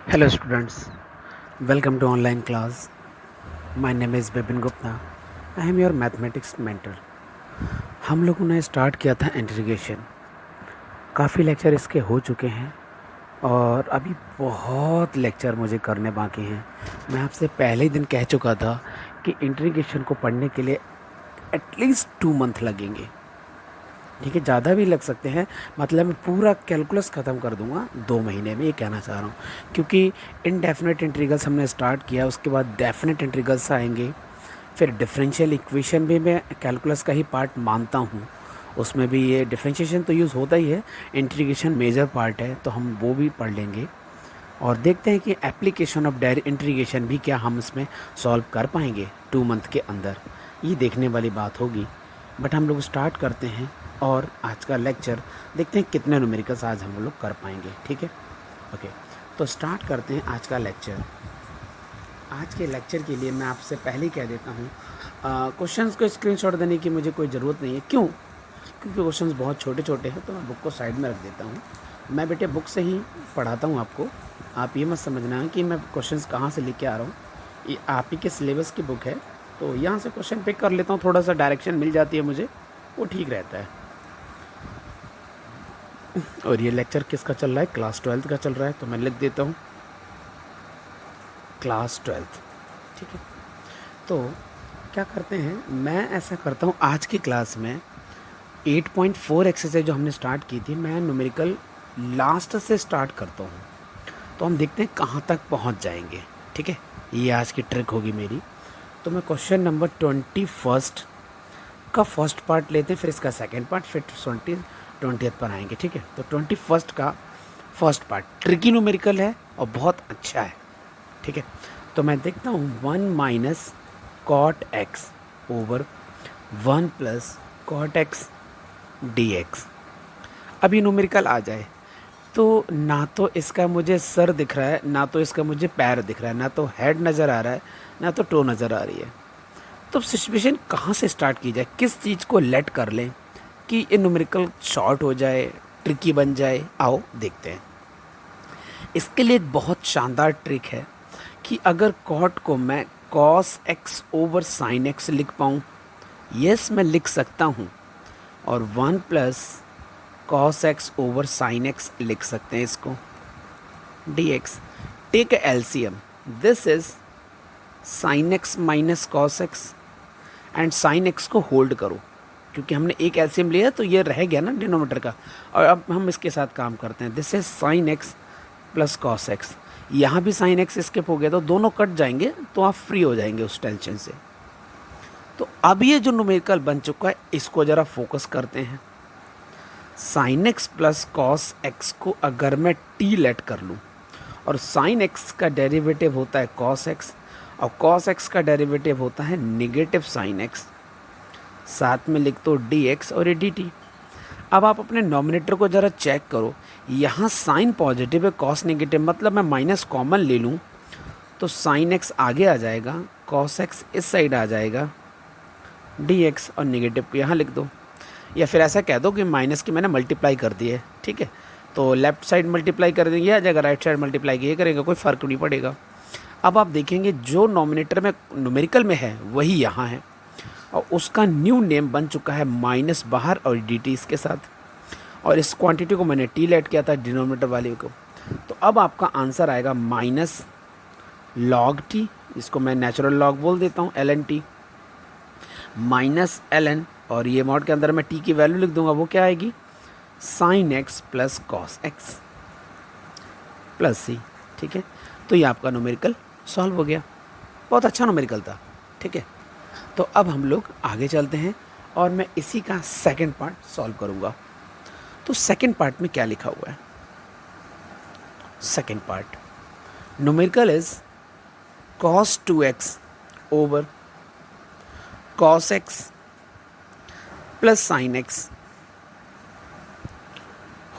Hello students, welcome to online class. My name is Bipin Gupta. I am your mathematics mentor. हम लोगों ने start किया था integration. काफ़ी लेक्चर इसके हो चुके हैं और अभी बहुत लेक्चर मुझे करने बाकी हैं. मैं आपसे पहले ही दिन कह चुका था कि इंटीग्रेशन को पढ़ने के लिए एटलीस्ट 2 मंथ लगेंगे. ठीक है, ज़्यादा भी लग सकते हैं. मतलब मैं पूरा कैलकुलस ख़त्म कर दूंगा 2 महीने में, ये कहना चाह रहा हूँ. क्योंकि इनडेफिनेट इंटीग्रल्स हमने स्टार्ट किया, उसके बाद डेफिनेट इंटीग्रल्स आएंगे. फिर डिफरेंशियल इक्वेशन भी मैं कैलकुलस का ही पार्ट मानता हूँ. उसमें भी ये डिफरेंशिएशन तो यूज़ होता ही है, इंटीग्रेशन मेजर पार्ट है, तो हम वो भी पढ़ लेंगे. और देखते हैं कि एप्लीकेशन ऑफ डायरेक्ट इंटीग्रेशन भी क्या हम इसमें सॉल्व कर पाएंगे 2 मंथ के अंदर. ये देखने वाली बात होगी. बट हम लोग स्टार्ट करते हैं और आज का लेक्चर देखते हैं कितने न्यूमेरिकल्स आज हम लोग कर पाएंगे. ठीक है, ओके. तो स्टार्ट करते हैं आज का लेक्चर. आज के लेक्चर के लिए मैं आपसे पहले ही कह देता हूँ, क्वेश्चंस को स्क्रीनशॉट देने की मुझे कोई ज़रूरत नहीं है. क्यों? क्योंकि क्वेश्चंस बहुत छोटे छोटे हैं, तो मैं बुक को साइड में रख देता हूँ. मैं बेटे बुक से ही पढ़ाता हूँ आपको. आप ये मत समझना है कि मैं क्वेश्चंस कहाँ से लेके आ रहा हूँ. ये आप ही के सिलेबस की बुक है, तो यहाँ से क्वेश्चन पिक कर लेता हूँ. थोड़ा सा डायरेक्शन मिल जाती है मुझे, वो ठीक रहता है. और ये लेक्चर किसका चल रहा है? क्लास 12th का चल रहा है, तो मैं लिख देता हूँ क्लास 12th. ठीक है, तो क्या करते हैं, मैं ऐसा करता हूँ आज की क्लास में 8.4 एक्सरसाइज जो हमने स्टार्ट की थी, मैं न्यूमेरिकल लास्ट से स्टार्ट करता हूँ. तो हम देखते हैं कहाँ तक पहुँच जाएंगे. ठीक है, ये आज की ट्रिक होगी मेरी. तो मैं क्वेश्चन नंबर 21 का फर्स्ट पार्ट लेते हैं, फिर इसका सेकेंड पार्ट, फिर 20th पर आएंगे. ठीक है, तो 21 का फर्स्ट पार्ट ट्रिकी न्यूमेरिकल है और बहुत अच्छा है. ठीक है, तो मैं देखता हूँ 1 minus cot x over 1 plus cot x d x. अभी न्यूमेरिकल आ जाए तो ना तो इसका मुझे सर दिख रहा है, ना तो इसका मुझे पैर दिख रहा है, ना तो हेड नज़र आ रहा है, ना तो टो नज़र आ रही है. तो सिचुएशन कहाँ से स्टार्ट की जाए, किस चीज़ को लेट कर लें कि ये न्यूमेरिकल शॉर्ट हो जाए, ट्रिकी बन जाए. आओ देखते हैं. इसके लिए एक बहुत शानदार ट्रिक है कि अगर कॉट को मैं cos x over sine x लिख पाऊँ. यस, मैं लिख सकता हूँ. और 1 plus cos x over sine x लिख सकते हैं इसको. D x, take LCM. This is sine x minus cos x and sine x को होल्ड करो, क्योंकि हमने एक एलसीएम लिया तो ये रह गया ना डिनोमीटर का. और अब हम इसके साथ काम करते हैं. This is sine x plus cos x. यहाँ भी साइन एक्स स्किप हो गया, तो दोनों कट जाएंगे, तो आप फ्री हो जाएंगे उस टेंशन से. तो अब ये जो न्यूमेरिकल बन चुका है, इसको ज़रा फोकस करते हैं. Sign x plus cos x को अगर मैं टी लेट कर लूँ, और साइन एक्स का डेरिवेटिव होता है कॉस एक्स, और कॉस एक्स का डेरिवेटिव होता है निगेटिव साइन एक्स. साथ में लिख दो डी एक्स और ये डी टी. अब आप अपने नॉमिनेटर को ज़रा चेक करो. यहाँ साइन पॉजिटिव है, कॉस नेगेटिव, मतलब मैं माइनस कॉमन ले लूँ तो साइन एक्स आगे आ जाएगा, कॉस एक्स इस साइड आ जाएगा, डी एक्स और नेगेटिव को यहाँ लिख दो. या फिर ऐसा कह दो कि माइनस की मैंने मल्टीप्लाई कर दी है. ठीक है, तो लेफ़्ट साइड मल्टीप्लाई कर देंगे, आ जाएगा राइट साइड मल्टीप्लाई किए करेंगे, कोई फ़र्क नहीं पड़ेगा. अब आप देखेंगे जो नॉमिनेटर में न्यूमेरिकल में है वही यहाँ है, और उसका न्यू नेम बन चुका है माइनस बाहर और डी टी इसके साथ. और इस क्वांटिटी को मैंने टी लेट किया था डिनोमिनेटर वाले को. तो अब आपका आंसर आएगा माइनस लॉग टी, इसको मैं नेचुरल लॉग बोल देता हूँ, l n t minus l n, और ये मॉड के अंदर मैं टी की वैल्यू लिख दूंगा. वो क्या आएगी? Sine x plus cos x plus C. ठीक है, तो ये आपका न्यूमेरिकल सॉल्व हो गया. बहुत अच्छा न्यूमेरिकल था. ठीक है, तो अब हम लोग आगे चलते हैं और मैं इसी का सेकंड पार्ट सॉल्व करूंगा. तो सेकंड पार्ट में क्या लिखा हुआ है? Second part numerical is cos 2x over cos x plus sine x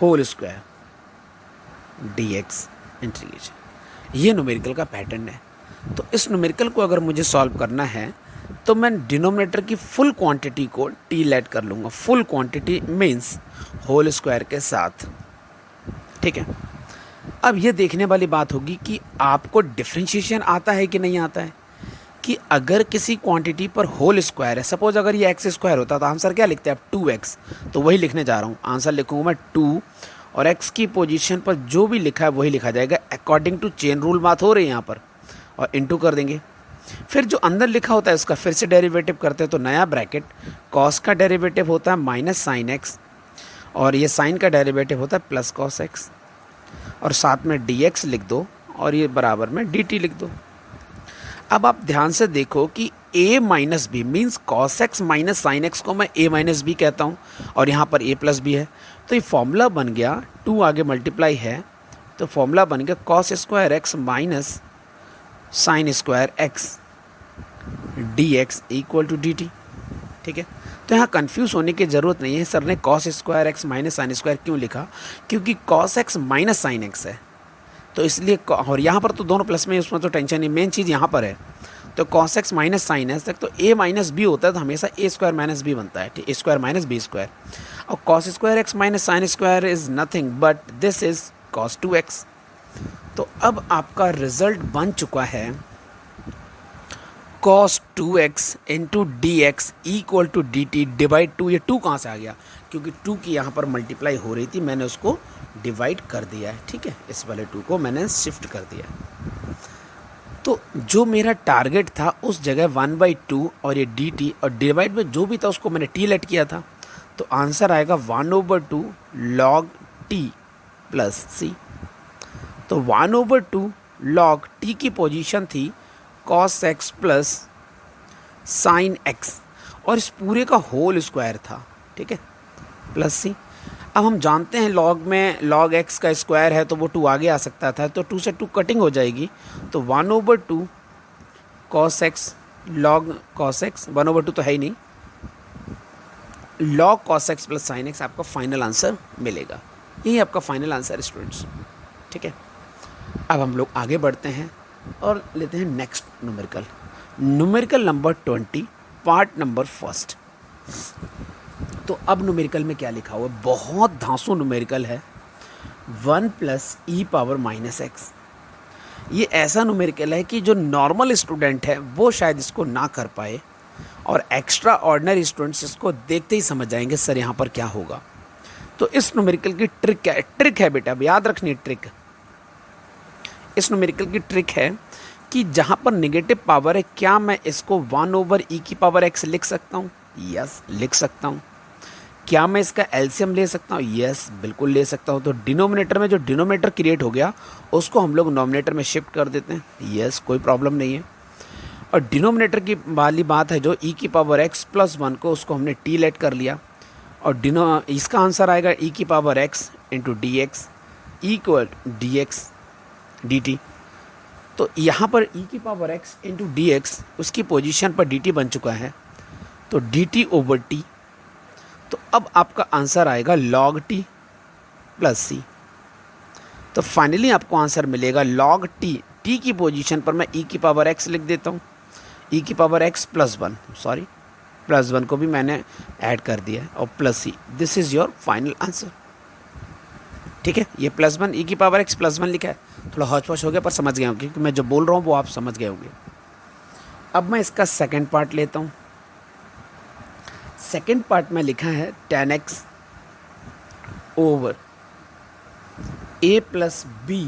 whole square d x integration. ये न्यूमेरिकल का पैटर्न है. तो इस न्यूमेरिकल को अगर मुझे सॉल्व करना है तो मैं डिनोमिनेटर की फुल क्वांटिटी को टी लेट कर लूँगा. Full quantity means whole square के साथ. ठीक है, अब ये देखने वाली बात होगी कि आपको डिफरेंशिएशन आता है कि नहीं आता है, कि अगर किसी क्वांटिटी पर होल स्क्वायर है, सपोज अगर ये एक्स स्क्वायर होता तो आंसर क्या लिखते हैं आप, 2x, तो वही लिखने जा रहा हूँ, आंसर लिखूँगा मैं 2, और x की पोजीशन पर जो भी लिखा है वही लिखा जाएगा, अकॉर्डिंग टू चेन रूल बात हो रही है यहाँ पर, और इनटू कर देंगे। फिर जो अंदर लिखा होता है उसका फिर से डेरिवेटिव करते हैं, तो नया ब्रैकेट, कॉस का डेरिवेटिव होता है माइनस साइन एक्स, और ये साइन का डेरिवेटिव होता है प्लस कॉस एक्स, और साथ में dx लिख दो, और ये बराबर में dt लिख दो। अब आप ध्यान से देखो कि a minus b means cos x minus sine x को मैं a माइनस बी कहता हूँ, और यहाँ पर a प्लस बी है, तो ये फॉर्मूला बन गया, 2 आगे मल्टीप्लाई है, तो फॉर्मूला बन गया cos square x minus sine square x d x equal to d t. ठीक है, तो यहाँ कंफ्यूज होने की ज़रूरत नहीं है, सर ने cos square x minus sine square क्यों लिखा, क्योंकि cos x minus sine x है, तो इसलिए, और यहाँ पर तो दोनों प्लस में, उसमें तो टेंशन नहीं, मेन चीज़ यहाँ पर है, तो cos x minus sine x तक तो ए माइनस बी होता है, तो हमेशा ए स्क्वायर माइनस बी बनता है, ए स्क्वायर माइनस बी स्क्वायर, और cos square x minus sine square is nothing but this is cos 2x। तो अब आपका रिजल्ट बन चुका है cos 2x into d x equal to d t divide 2, ये 2 कहाँ से आ गया, क्योंकि 2 की यहाँ पर मल्टीप्लाई हो रही थी, मैंने उसको डिवाइड कर दिया है। ठीक है, इस वाले 2 को मैंने शिफ्ट कर दिया। तो जो मेरा टारगेट था उस जगह 1/2 और ये डी टी, और डिवाइड में जो भी था उसको मैंने टी लेट किया था, तो आंसर आएगा 1/2 log t प्लस सी। तो 1/2 log t की पोजीशन थी cos x plus sign x, और इस पूरे का होल स्क्वायर था। ठीक है, प्लस सी। अब हम जानते हैं लॉग में log x का स्क्वायर है तो वो 2 आगे आ सकता था, तो 2 से 2 कटिंग हो जाएगी, तो 1/2 cos x log cos x, 1/2 तो है ही नहीं, log cos x plus sign x आपका फाइनल आंसर मिलेगा। यही आपका फाइनल आंसर है स्टूडेंट्स। ठीक है, अब हम लोग आगे बढ़ते हैं और लेते हैं next numerical, numerical number 20, part number first. तो अब न्यूमेरिकल में क्या लिखा हुआ है, बहुत धांसू न्यूमेरिकल है, 1 प्लस ई पावर माइनस एक्स। ये ऐसा न्यूमेरिकल है कि जो नॉर्मल स्टूडेंट है वो शायद इसको ना कर पाए, और एक्स्ट्रा ऑर्डिनरी स्टूडेंट्स इसको देखते ही समझ जाएंगे सर यहाँ पर क्या होगा। तो इस न्यूमेरिकल की ट्रिक क्या है, ट्रिक है बेटा, अब याद रखनी ट्रिक। इस न्यूमेरिकल की ट्रिक है कि जहाँ पर नेगेटिव पावर है, क्या मैं इसको 1/e की पावर x लिख सकता हूँ? यस, लिख सकता हूँ। क्या मैं इसका एलसीएम ले सकता हूँ? यस, बिल्कुल ले सकता हूँ। तो डिनोमिनेटर में जो डिनोमिनेटर क्रिएट हो गया उसको हम लोग नोमिनेटर में शिफ्ट कर देते हैं। यस, कोई प्रॉब्लम नहीं है। और डिनोमिनेटर की वाली बात है जो e की पावर x प्लस 1 को, उसको हमने t लेट कर लिया, और इसका आंसर आएगा e की power x into d x equal D x D T. तो यहाँ पर e की power x into d x, उसकी पोजीशन पर dt बन चुका है, तो dt ओवर t। तो अब आपका आंसर आएगा log t प्लस सी। तो फाइनली आपको आंसर मिलेगा log t, t की पोजीशन पर मैं e की पावर x लिख देता हूँ, e की power x plus 1, sorry plus 1 को भी मैंने ऐड कर दिया है, और plus c. This is your final answer. ठीक है, ये प्लस 1 e की पावर x प्लस 1 लिखा है, थोड़ा हौच पौच हो गया पर समझ गए होंगे, क्योंकि मैं जो बोल रहा हूँ वो आप समझ गए होंगे। अब मैं इसका सेकंड पार्ट लेता हूँ। सेकंड पार्ट में लिखा है tan x over a plus b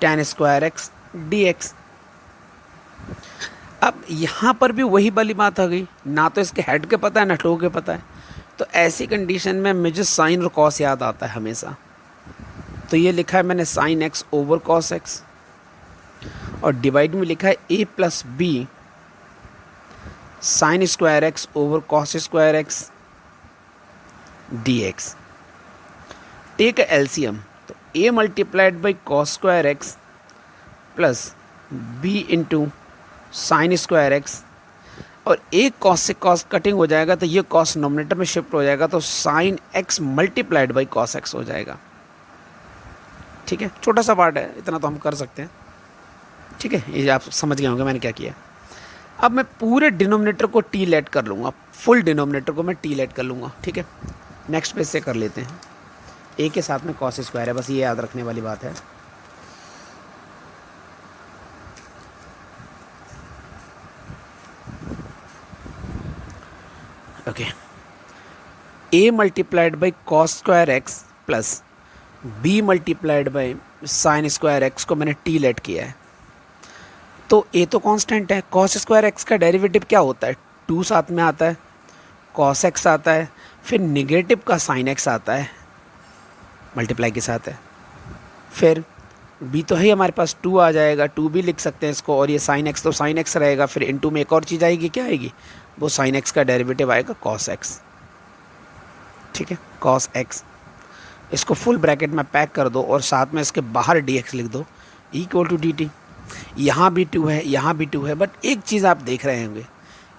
tan square x dx। अब यहाँ पर भी वही वाली बात आ गई, ना तो इसके हेड के पता है ना टो के पता है, तो ऐसी कंडीशन में मुझे साइन और कॉस याद आता है हमेशा। तो ये लिखा है मैंने sine x over cos x, और डिवाइड में लिखा है a plus b sine square x over cos square x d x. Take LCM, तो a multiplied by cos square x plus b into sine square x, और एक cos से cos cutting हो जाएगा तो ये कॉस नोमिनेटर में shift हो जाएगा, तो sine x multiplied by cos x हो जाएगा। ठीक है, छोटा सा पार्ट है, इतना तो हम कर सकते हैं। ठीक है, ये आप समझ गए होंगे मैंने क्या किया। अब मैं पूरे डिनोमिनेटर को टी लेट कर लूँगा, फुल डिनोमिनेटर को मैं टी लेट कर लूँगा। ठीक है, नेक्स्ट पेज से कर लेते हैं। ए के साथ में कॉस स्क्वायर है, बस ये याद रखने वाली बात है। Okay, a multiplied by cos square x plus b multiplied by sine square x को मैंने टी लेट किया है। तो ए तो कांस्टेंट है, कॉस स्क्वायर एक्स का डेरिवेटिव क्या होता है, 2 साथ में आता है, कॉस एक्स आता है, फिर निगेटिव का साइन एक्स आता है, मल्टीप्लाई के साथ है, फिर बी तो है हमारे पास 2 आ जाएगा, 2 भी लिख सकते हैं इसको, और ये साइन एक्स तो साइन एक्स रहेगा, फिर इनटू में एक और चीज़ आएगी, क्या आएगी, वो साइन एक्स का डेरिवेटिव आएगा कॉस एक्स। ठीक है, कॉस एक्स, इसको फुल ब्रैकेट में पैक कर दो और साथ में इसके बाहर डी एक्स लिख दो इक्वल टू डी टी। यहाँ भी 2 है, यहाँ भी 2 है, बट एक चीज़ आप देख रहे होंगे,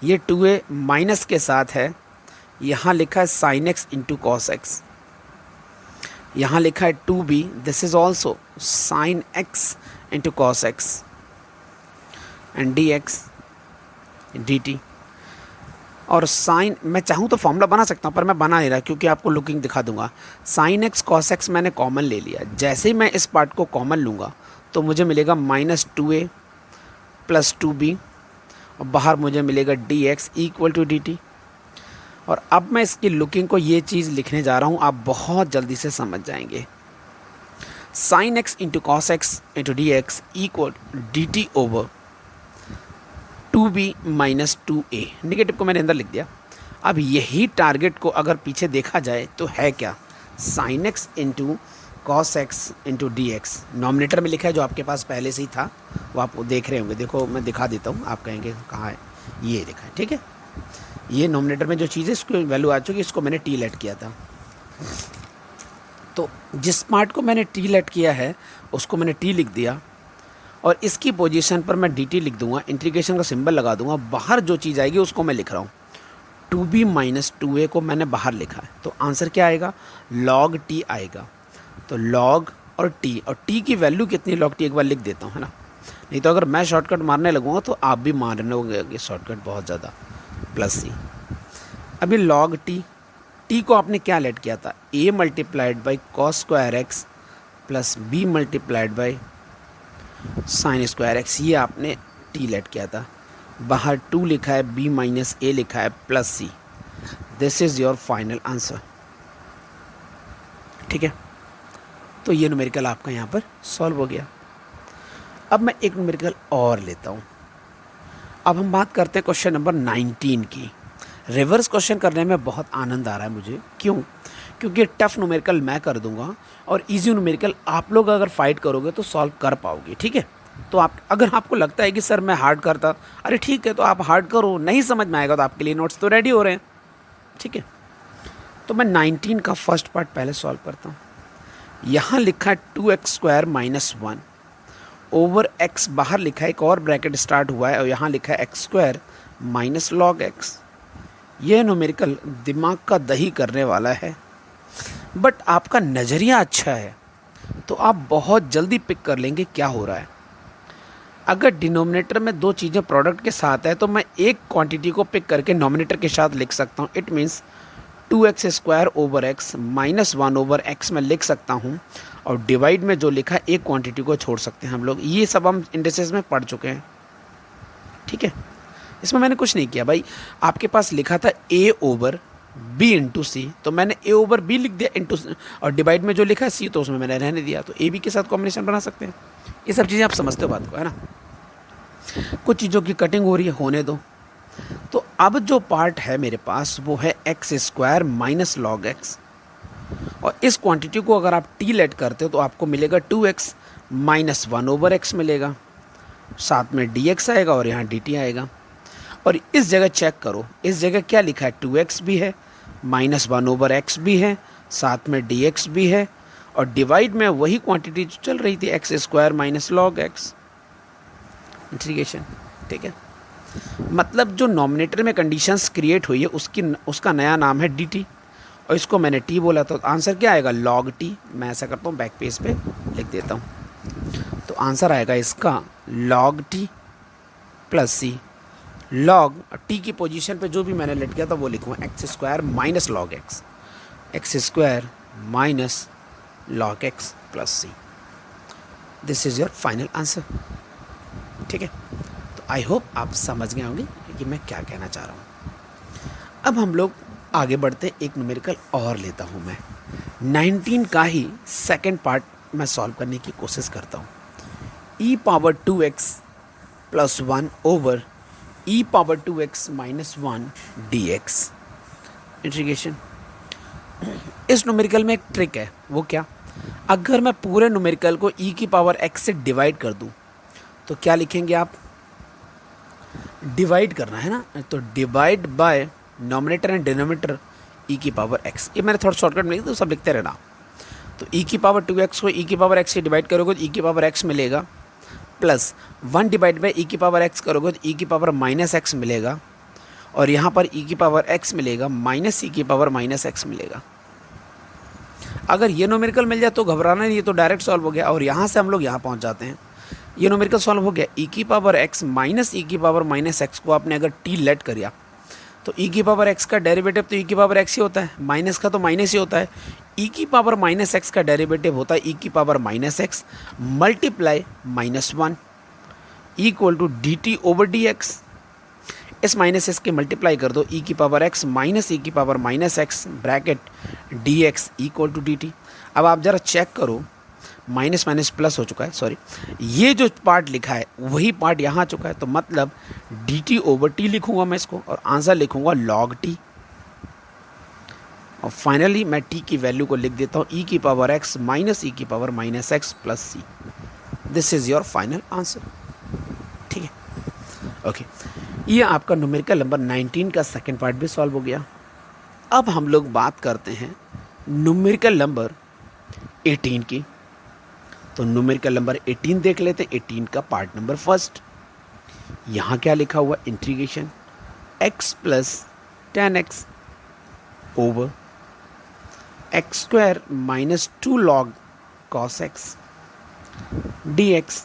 ये 2a माइनस के साथ है, यहाँ लिखा है sine x into cos x, यहाँ लिखा है 2b, this is also sine x into cos x and D x D T. और साइन, मैं चाहूँ तो फॉर्मूला बना सकता हूँ पर मैं बना नहीं रहा क्योंकि आपको लुकिंग दिखा दूंगा। साइन एक्स कॉस एक्स मैंने कॉमन ले लिया, जैसे ही मैं इस पार्ट को कॉमन लूँगा तो मुझे मिलेगा -2a प्लस 2b और बाहर मुझे मिलेगा dx इक्वल टू dt। और अब मैं इसकी लुकिंग को ये चीज़ लिखने जा रहा हूँ, आप बहुत जल्दी से समझ जाएंगे। Sine x into cos x into d x equal dt over 2b minus 2a, negative को मैंने अंदर लिख दिया। अब यही टारगेट को अगर पीछे देखा जाए तो है क्या, sine x into cos x into d x, nominator में लिखा है जो आपके पास पहले से ही था, वो आप देख रहे होंगे। देखो मैं दिखा देता हूँ, आप कहेंगे कहाँ है, ये लिखा है। ठीक है, ये नॉमिनेटर में जो चीज़ है इसको वैल्यू आ चुकी, इसको मैंने टी लेट किया था। तो जिस पार्ट को मैंने टी लेट किया है उसको मैंने टी लिख दिया और इसकी पोजीशन पर मैं डी टी लिख दूंगा, इंटीग्रेशन का सिंबल लगा दूंगा, बाहर जो चीज़ आएगी उसको मैं लिख रहा हूँ। 2b माइनस 2a को मैंने बाहर लिखा है, तो आंसर क्या आएगा, log t आएगा। तो log और t की वैल्यू कितनी, log t एक बार लिख देता हूँ, है ना, नहीं तो अगर मैं शॉर्टकट मारने लगूँगा तो आप भी मारने लगोगे शॉर्टकट बहुत ज़्यादा, प्लस c। अभी log t को आपने क्या लेट किया था, a multiplied by cos square x plus b multiplied by sine square x, ये आपने t लेट किया था, बाहर 2 लिखा है, b माइनस a लिखा है, plus c। This is your final answer. ठीक है, तो ये न्यूमेरिकल आपका यहाँ पर सॉल्व हो गया। अब मैं एक न्यूमेरिकल और लेता हूँ। अब हम बात करते हैं क्वेश्चन नंबर 19 की। रिवर्स क्वेश्चन करने में बहुत आनंद आ रहा है मुझे, क्यों, क्योंकि टफ न्यूमेरिकल मैं कर दूंगा और इजी न्यूमेरिकल आप लोग अगर फाइट करोगे तो सॉल्व कर पाओगे। ठीक है, तो आप, अगर आपको लगता है कि सर मैं हार्ड करता, अरे ठीक है, तो आप हार्ड करो, नहीं समझ में आएगा तो आपके लिए नोट्स तो रेडी हो रहे हैं। ठीक है, तो मैं 19 का फर्स्ट पार्ट पहले सॉल्व करता हूँ। यहाँ लिखा है 2x square minus 1 over x, बाहर लिखा है एक और ब्रैकेट स्टार्ट हुआ है और यहाँ लिखा है x square minus log x। यह न्यूमेरिकल दिमाग का दही करने वाला है, बट आपका नज़रिया अच्छा है तो आप बहुत जल्दी पिक कर लेंगे क्या हो रहा है। अगर डिनोमिनेटर में 2 चीज़ें प्रोडक्ट के साथ है तो मैं एक क्वांटिटी को पिक करके नॉमिनेटर के साथ लिख सकता हूँ। It means 2x square over x minus 1 over x में लिख सकता हूँ, और डिवाइड में जो लिखा है एक क्वांटिटी को छोड़ सकते हैं हम लोग। ये सब हम इंडिसेस में पढ़ चुके हैं। ठीक है, इसमें मैंने कुछ नहीं किया भाई, आपके पास लिखा था a ओवर b इंटू सी, तो मैंने a ओवर b लिख दिया इंटू, और डिवाइड में जो लिखा है c तो उसमें मैंने रहने दिया, तो a b के साथ कॉम्बिनेशन बना सकते हैं। ये सब चीज़ें आप समझते हो बात को, है ना। कुछ चीज़ों की कटिंग हो रही है, होने दो। तो अब जो पार्ट है मेरे पास वो है x square minus log x, और इस क्वांटिटी को अगर आप टी लेट करते हो तो आपको मिलेगा 2x माइनस 1 ओवर एक्स मिलेगा, साथ में dx आएगा और यहाँ dt आएगा। और इस जगह चेक करो, इस जगह क्या लिखा है, 2x भी है, माइनस 1 ओवर एक्स भी है, साथ में dx भी है, और डिवाइड में वही क्वांटिटी जो चल रही थी x square minus log x, integration. ठीक है, मतलब जो नॉमिनेटर में कंडीशंस क्रिएट हुई है उसका नया नाम है dt, और इसको मैंने t बोला, तो आंसर क्या आएगा, log t। मैं ऐसा करता हूँ, बैक पेज पे लिख देता हूँ, तो आंसर आएगा इसका log t plus c. log t की पोजीशन पे जो भी मैंने लेट किया था वो लिखूँगा x square minus log x, x square minus log x plus c. This is your final answer. ठीक है, तो आई होप आप समझ गए होंगे कि मैं क्या कहना चाह रहा हूँ। अब हम लोग आगे बढ़ते, एक न्यूमेरिकल और लेता हूँ मैं। 19 का ही सेकेंड पार्ट मैं सॉल्व करने की कोशिश करता हूँ। e power 2x plus 1 over e power 2x minus 1 dx integration. इस न्यूमेरिकल में एक ट्रिक है, वो क्या? अगर मैं पूरे न्यूमेरिकल को e की पावर x से डिवाइड कर दूं तो क्या लिखेंगे आप? डिवाइड करना है ना, तो divide by nominator and denominator e की पावर x। ये मैंने थोड़ा शॉर्टकट में लिखा, तो सब लिखते रहना। तो e की पावर 2x को e की पावर x से डिवाइड करोगे तो e की पावर x मिलेगा, प्लस 1 डिवाइड बाई e की पावर x करोगे तो e की पावर माइनस x मिलेगा, और यहाँ पर e की पावर x मिलेगा माइनस e की पावर माइनस x मिलेगा। अगर ये न्यूमेरिकल मिल जाए तो घबराना नहीं, ये तो डायरेक्ट सॉल्व हो गया, और यहाँ से हम लोग यहाँ पहुँच जाते हैं। ये न्यूमेरिकल सॉल्व हो गया। e की पावर x माइनस e की पावर माइनस x को आपने अगर t लेट करिया तो e की पावर x का डेरिवेटिव तो e की पावर x ही होता है, माइनस का तो माइनस ही होता है। e की पावर माइनस x का डेरिवेटिव होता है e की power minus x multiply minus 1 equal to d t over d x. इस माइनस एक्स के मल्टीप्लाई कर दो e की पावर x माइनस e की power minus x bracket d x equal to d t. अब आप ज़रा चेक करो, माइनस माइनस प्लस हो चुका है, सॉरी, ये जो पार्ट लिखा है वही पार्ट यहाँ आ चुका है, तो मतलब डी टी ओवर टी लिखूंगा मैं इसको, और आंसर लिखूंगा लॉग टी। और फाइनली मैं टी की वैल्यू को लिख देता हूँ e की पावर x माइनस e की power minus x plus c. This is your final answer. ठीक है, ओके, ये आपका न्यूमेरिकल नंबर 19 का सेकेंड पार्ट भी सॉल्व हो गया। अब हम लोग बात करते हैं न्यूमेरिकल नंबर 18 की। तो न्यूमेरिकल नंबर 18 देख लेते हैं, 18 का पार्ट नंबर फर्स्ट। यहाँ क्या लिखा हुआ? इंटीग्रेशन x प्लस 10x over x square minus 2 log cos x dx।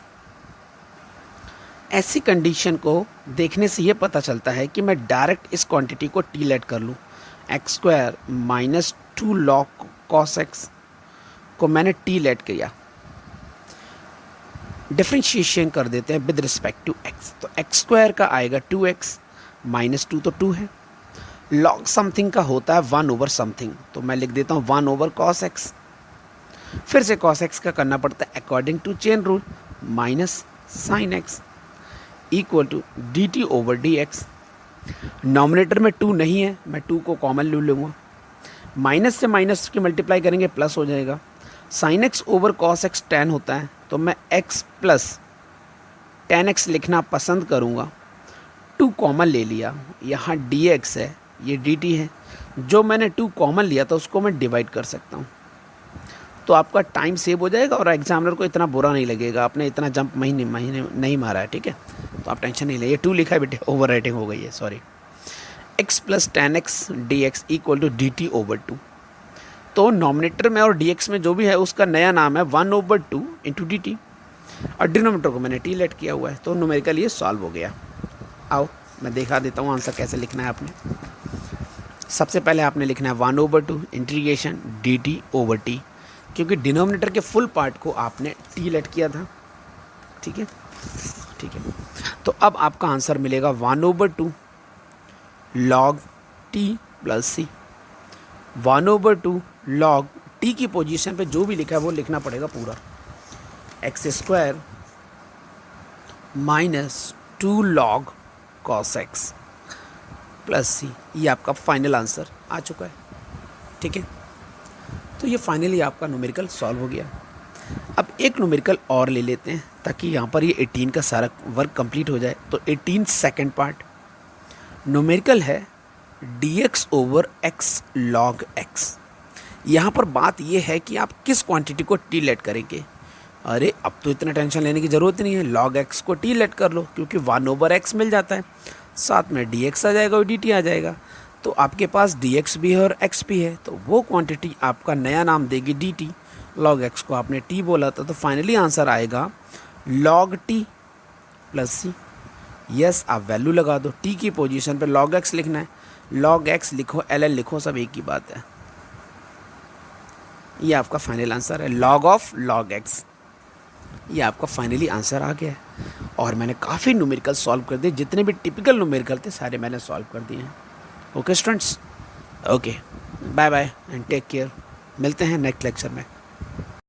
ऐसी कंडीशन को देखने से ये पता चलता है कि मैं डायरेक्ट इस क्वांटिटी को टी लेट कर लूँ। X square minus 2 log cos x को मैंने टी लेट किया, डिफ्रेंशिएशन कर देते हैं विद रिस्पेक्ट टू x। तो एक्स स्क्वायर का आएगा 2x माइनस 2 तो 2 है, लॉग समथिंग का होता है 1 ओवर समथिंग, तो मैं लिख देता हूँ 1 ओवर कॉस एक्स। फिर से कॉस एक्स का करना पड़ता है according to chain rule, minus sine x equal to d t over d x. Nominator में 2 नहीं है, मैं 2 को कॉमन ले लूँगा, माइनस से माइनस की मल्टीप्लाई करेंगे प्लस हो जाएगा। Sign x over cos x ten होता है, तो मैं x प्लस 10x लिखना पसंद करूँगा। 2 कॉमन ले लिया, यहाँ dx है, ये dt है, जो मैंने 2 कॉमन लिया था उसको मैं डिवाइड कर सकता हूँ, तो आपका टाइम सेव हो जाएगा और एग्जामिनर को इतना बुरा नहीं लगेगा, आपने इतना जंप महीने नहीं मारा है। ठीक है, तो आप टेंशन नहीं ले, ये 2 लिखा है बेटे, ओवर राइटिंग हो गई है, सॉरी। x प्लस 10x dx equal to d t over 2। तो नॉमिनेटर में और dx में जो भी है उसका नया नाम है 1 ओवर 2 इंटू डी टी, और डिनोमिनेटर को मैंने टी लेट किया हुआ है, तो न्यूमेरिकल ये सॉल्व हो गया। आओ मैं दिखा देता हूँ आंसर कैसे लिखना है आपने। सबसे पहले आपने लिखना है 1 over 2 integration D t over T, क्योंकि डिनोमिनेटर के फुल पार्ट को आपने टी लेट किया था। ठीक है, ठीक है, तो अब आपका आंसर मिलेगा 1 over 2 log t plus C. 1 over 2 log t की पोजीशन पे जो भी लिखा है वो लिखना पड़ेगा पूरा, x square minus 2 log cos x plus C. ये आपका फाइनल आंसर आ चुका है। ठीक है, तो ये फाइनली आपका न्यूमेरिकल सॉल्व हो गया। अब एक न्यूमेरिकल और ले लेते हैं ताकि यहाँ पर ये 18 का सारा वर्क कंप्लीट हो जाए। तो 18 सेकेंड पार्ट न्यूमेरिकल है dx over x log x। यहाँ पर बात ये है कि आप किस क्वांटिटी को टी लेट करेंगे। अरे अब तो इतना टेंशन लेने की ज़रूरत नहीं है, log x को टी लेट कर लो, क्योंकि 1 ओवर x मिल जाता है, साथ में dx आ जाएगा और dt आ जाएगा। तो आपके पास dx भी है और x भी है, तो वो क्वांटिटी आपका नया नाम देगी dt। log x को आपने t बोला था, तो फाइनली आंसर आएगा log t प्लस सी। यस, आप वैल्यू लगा दो, t की पोजीशन पे log x लिखना है, log x लिखो, ln लिखो, सब एक ही बात है। ये आपका फाइनल आंसर है, लॉग ऑफ लॉग एक्स। ये आपका फाइनली आंसर आ गया है। और मैंने काफ़ी न्यूमेरिकल सॉल्व कर दिए, जितने भी टिपिकल न्यूमेरिकल थे सारे मैंने सॉल्व कर दिए हैं। Okay students, okay, bye bye and take care. मिलते हैं नेक्स्ट लेक्चर में।